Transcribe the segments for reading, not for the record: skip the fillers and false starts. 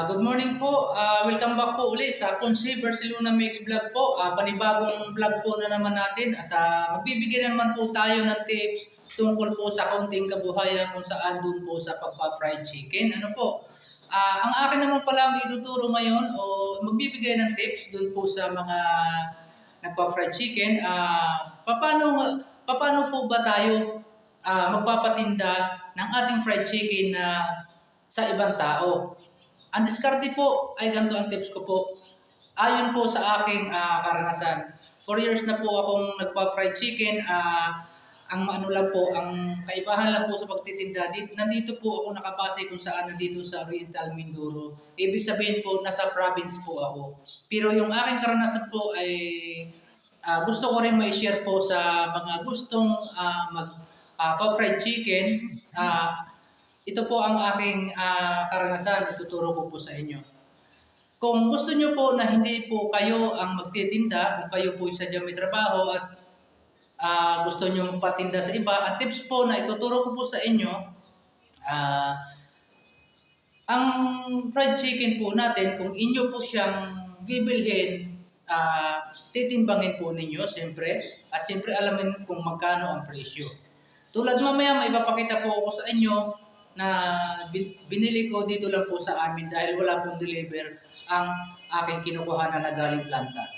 Good morning po. Welcome back po ulit sa Consi Barcelona Mix Vlog po. Panibagong vlog po na naman natin at magbibigay na naman po tayo ng tips tungkol po sa kaunting kabuhayan kung saan dun po sa pagpa-fried chicken. Ano po? Ang akin naman pala ang ituturo ngayon o magbibigay ng tips dun po sa mga nagpa-fried chicken. Paano po ba tayo magpapatinda ng ating fried chicken na sa ibang tao? Ang diskarte po ay ganito ang tips ko po. Ayon po sa aking karanasan. 4 years na po akong nagpa-fried chicken. Ang ano lang po, ang kaibahan lang po sa pagtitinda, nandito po ako nakabase kung saan nandito sa Oriental Mindoro. Ibig sabihin po, nasa province po ako. Pero yung aking karanasan po ay gusto ko rin ma-share po sa mga gustong mag-fried chicken. Ito po ang aking karanasan, ituturo ko po sa inyo. Kung gusto nyo po na hindi po kayo ang magtitinda, kung kayo po sadyang may trabaho at gusto nyo patinda sa iba, ang tips po na ituturo ko po sa inyo, ang fried chicken po natin, kung inyo po siyang bibilhin, titimbangin po ninyo, siyempre, at siyempre alamin kung magkano ang presyo. Tulad mamaya, may ipapakita po ako sa inyo, na binili ko dito lang po sa amin dahil wala pong deliver ang aking kinukuha na galing planta.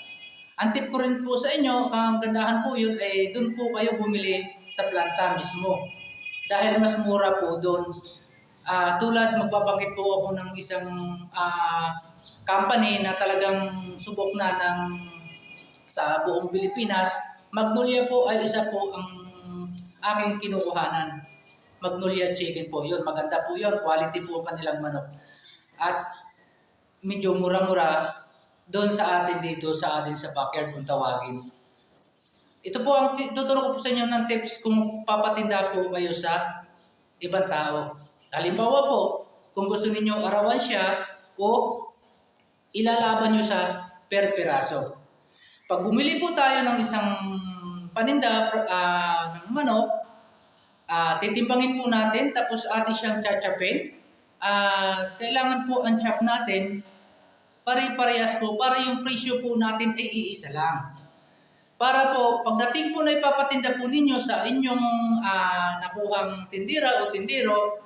Ang tip ko rin po sa inyo, ang gandahan po yun ay doon po kayo bumili sa planta mismo. Dahil mas mura po doon. Tulad magbabanggit po ako ng isang company na talagang subok na sa buong Pilipinas. Magnolia po ay isa po ang aking kinukuhanan. Magnolia chicken po yun. Maganda po yun. Quality po ang kanilang manok. At medyo mura-mura doon sa atin dito, sa atin sa backyard kung tawagin. Ito po ang tuturo ko po sa inyo ng tips kung papatinda po kayo sa ibang tao. Halimbawa po, kung gusto niyo arawan siya o ilalaban nyo sa per piraso. Pag bumili po tayo ng isang paninda ng manok, titimbangin po natin, tapos atin siyang chachapin. Kailangan po ang chop natin, pare-parehas po, para yung presyo po natin ay iisa lang. Para po, pagdating po na ipapatinda po ninyo sa inyong nakuhang tindira o tindiro,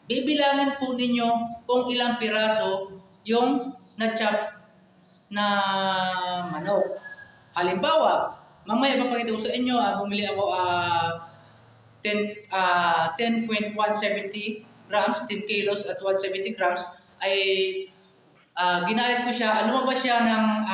bibilangin po ninyo kung ilang piraso yung na-chop na manok. Halimbawa, mamaya papakita ko sa inyo, bumili ako 10.170 grams, 10 kilos at 170 grams, ay ginayat ko siya, lumabas siya ng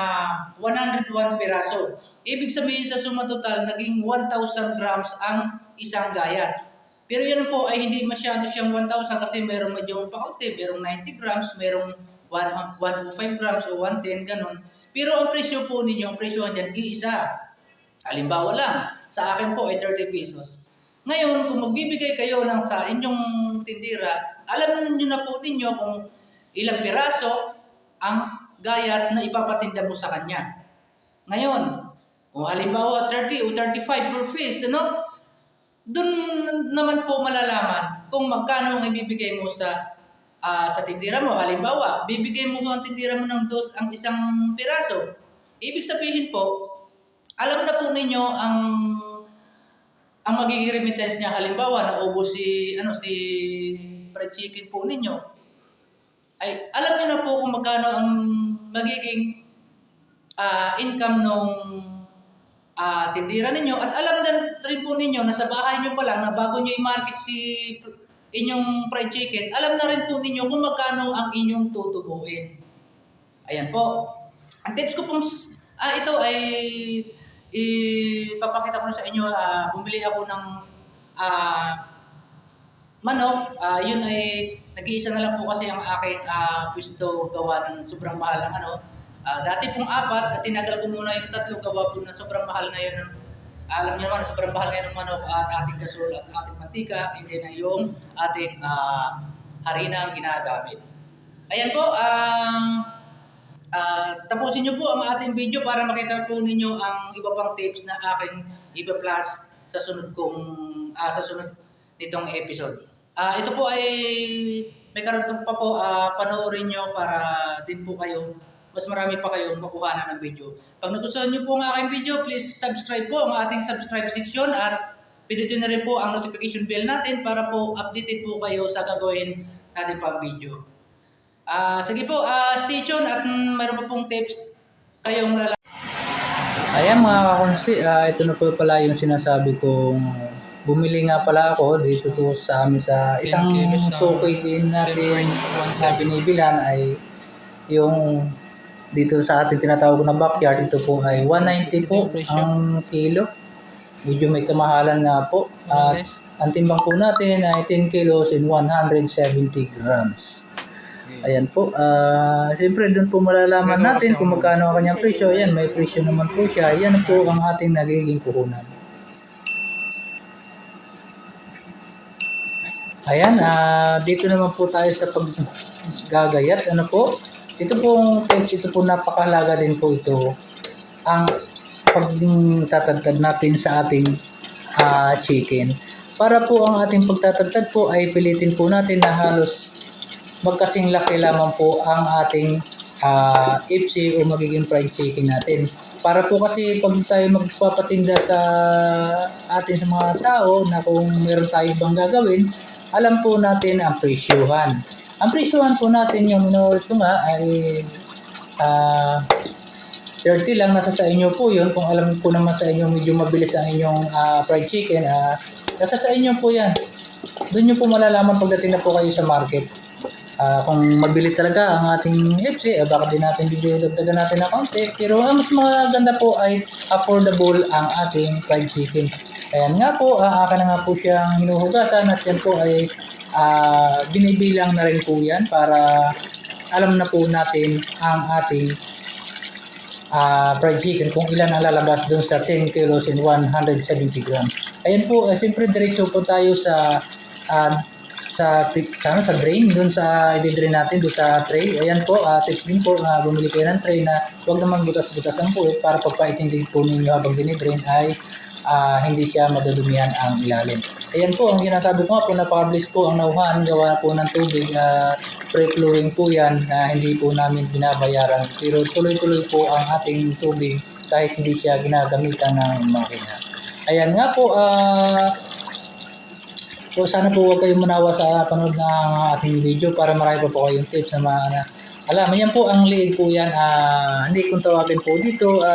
101 piraso. Ibig sabihin sa suma total, naging 1,000 grams ang isang gayat. Pero yan po ay hindi masyado siyang 1,000 kasi mayroong medyo pakunti, mayroong 90 grams, mayroong 105 grams o 110, ganun. Pero ang presyo po ninyo, ang presyo dyan, iisa. Halimbawa lang, sa akin po ay 30 pesos. Ngayon, kung magbibigay kayo ng sa inyong tindira, alam niyo na po ninyo kung ilang piraso ang gayat na ipapatinda mo sa kanya. Ngayon, kung halimbawa 30 o 35 per piece, doon naman po malalaman kung magkano ang ibibigay mo sa tindira mo. Halimbawa, bibigay mo ang tindira mo ng ang isang piraso. Ibig sabihin po, alam na po ninyo ang magiging remittance niya. Halimbawa, naubos si fried chicken po ninyo, ay alam niyo na po kung magkano ang magiging income nung tindira ninyo, at alam na rin po ninyo na sa bahay niyo pa lang na bago niyo i-market si inyong fried chicken, alam na rin po ninyo kung magkano ang inyong tutubuin. Ayan po. Ang tips ko pong ito ay ipapakita ko na sa inyo. Bumili ako ng manok. Yun ay nag-iisa na lang po kasi ang aking pwesto gawa ng sobrang mahal ng dati pong 4 at tinagal ko muna yung 3 gawa po ng sobrang mahal ngayon. Alam niyo naman, sobrang mahal ngayon ng manok at ating gasol at ating mantika, hindi na yung ating harina ang ginagamit. Ayan po, tapusin niyo po ang ating video para makita po ninyo ang iba pang tips na aking ipa-plus sa sunod nitong episode. Ito po ay may karagdag pa po, panoorin nyo para din po kayo, mas marami pa kayong makuha ng video. Pag nagustuhan nyo po ang aking video, please subscribe po ang ating subscribe section at pindutin na rin po ang notification bell natin para po updated po kayo sa gagawin natin pang video. Sige po, stay tuned at mayroon pa pong tips kayong Ayan mga kakonsi, ito na po pala yung sinasabi kong bumili nga pala ako dito to sa amin sa isang suki din natin sa binibilan ay yung dito sa ating tinatawag na backyard. Ito po ay 190 po ang kilo. Medyo may kamahalan nga po. At ang timbang po natin ay 10 kilos and 170 grams. Ayan po, siyempre doon po malalaman natin kung magkano ang kanyang presyo. Ayan, may presyo naman po siya. Ayan po ang ating nagiging puhunan. Ayan, dito naman po tayo sa paggagayat. Ano po? Ito pong tips, ito po napakahalaga din po ito. Ang pagtatagtad natin sa ating chicken. Para po ang ating pagtatagtad po ay pilitin po natin na halos magkasing laki lamang po ang ating FC o magiging fried chicken natin. Para po kasi pag tayo magpapatinda sa atin sa mga tao na kung meron tayo bang gagawin, alam po natin ang presyuhan. Ang presyuhan po natin yung inuulit ko nga ay 30 lang, nasa sa inyo po yun. Kung alam po naman sa inyo medyo mabilis ang inyong fried chicken, nasa sa inyo po yan. Doon nyo po malalaman pagdating na po kayo sa market. Kung mabili talaga ang ating FC, baka din natin video dagdagan natin na konti. Pero ang mas maganda po ay affordable ang ating fried chicken. Ayan nga po, aka na nga po siyang hinuhugasan at yan po ay binibilang na rin po yan para alam na po natin ang ating fried chicken kung ilan ang lalabas doon sa 10 kilos and 170 grams. Ayan po, siyempre diretso po tayo sa drain, doon sa i-drain natin doon sa tray. Ayan po, tips din po, bumili kayo ng tray na huwag naman butas-butasan po para pagpaitindi po ninyo habang dinidrain ay hindi siya madudumihan ang ilalim. Ayan po, ang sinasabi ko nga po, napaka-bliss po ang nauhan, gawa po ng tubig, free flowing po yan na hindi po namin binabayaran. Pero tuloy-tuloy po ang ating tubig kahit hindi siya ginagamitan ng makina. Ayan nga po, so sana po huwag kayong manawa sa panood ng ating video para marami pa po kayong tips na alam. Yan po ang liig po yan. Hindi kung tawagin po dito.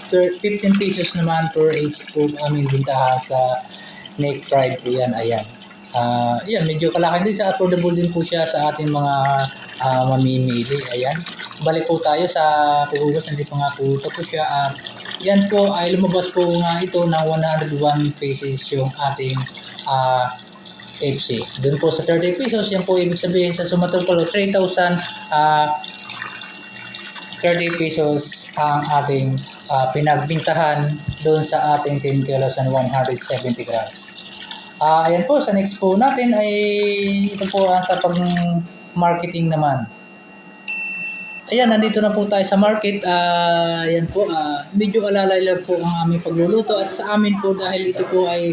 15 pesos naman per each po aming bintaha sa neck fried po yan. Ayan. Yan, medyo kalaki din sa affordable din po siya sa ating mga mamimili. Ayan. Balik po tayo sa puhugas. Hindi pa nga po tapos siya. At yan po ay lumabas po nga ito ng 101 pesos yung ating FC. Doon po sa 30 pesos, yan po ibig sabihin sa sumatungkol 3,030 pesos ang ating pinagbintahan doon sa ating 10 kilos and 170 grams. Ayan po, sa next po natin ay ito po sa pag-marketing naman. Ayan, nandito na po tayo sa market. Ayan po, medyo alalay lang po ang aming pagluluto at sa amin po dahil ito po ay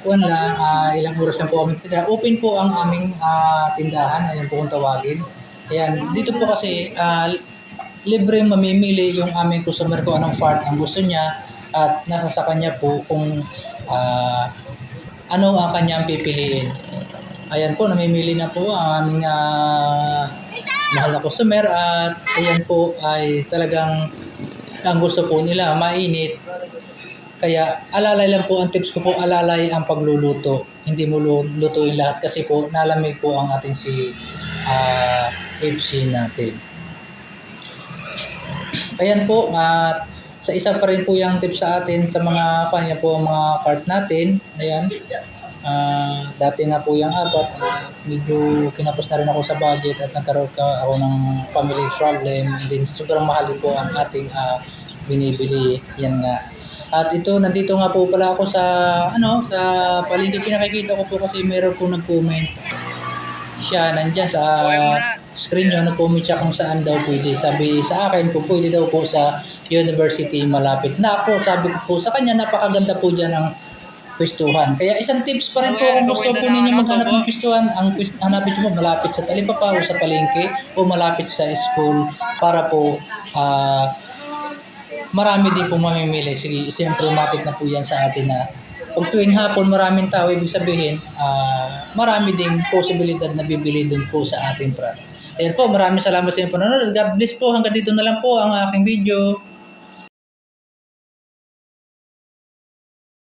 ilang oras lang po kami tindahan. Open po ang aming tindahan. Ayan po kung tawagin. Ayan, dito po kasi libreng mamimili yung aming customer ko anong part ang gusto niya at nasa sa kanya po kung ano ang kanyang pipiliin. Ayan po, namimili na po ang aming mahal na customer at ayan po ay talagang ang gusto po nila mainit. Kaya alalay lang po ang tips ko po, alalay ang pagluluto. Hindi mo lutuin lahat kasi po nalamig po ang ating si FC natin. Ayan po, at sa isa pa rin po yung tips sa atin sa mga kanya po mga cart natin. Ayan. Dati nga po yung apat, medyo kinapos na rin ako sa budget at nagkaroon ako ng family problem. Din sobrang mahal po ang ating binibili. Yan nga. At ito, nandito nga po pala ako sa sa palengke. Pinakikita ko po kasi meron po nag-comment siya nandyan sa screen nyo, nag-comment siya kung saan daw pwede. Sabi sa akin po, pwede daw po sa university malapit na po. Sabi ko po sa kanya, napakaganda po dyan ang pwestuhan. Kaya isang tips pa rin po kung gusto po ninyo maghanap ng pwestuhan, hanapin nyo po malapit sa talipapa o sa palengke o malapit sa school para po marami din po mamimili. Sige, siyempre matik na po yan sa atin na pag tuwing hapon maraming tao, ibig sabihin marami ding posibilidad na bibili din po sa ating product. Ayan po, maraming salamat sa inyong panonood. God bless po. Hanggang dito na lang po ang aking video.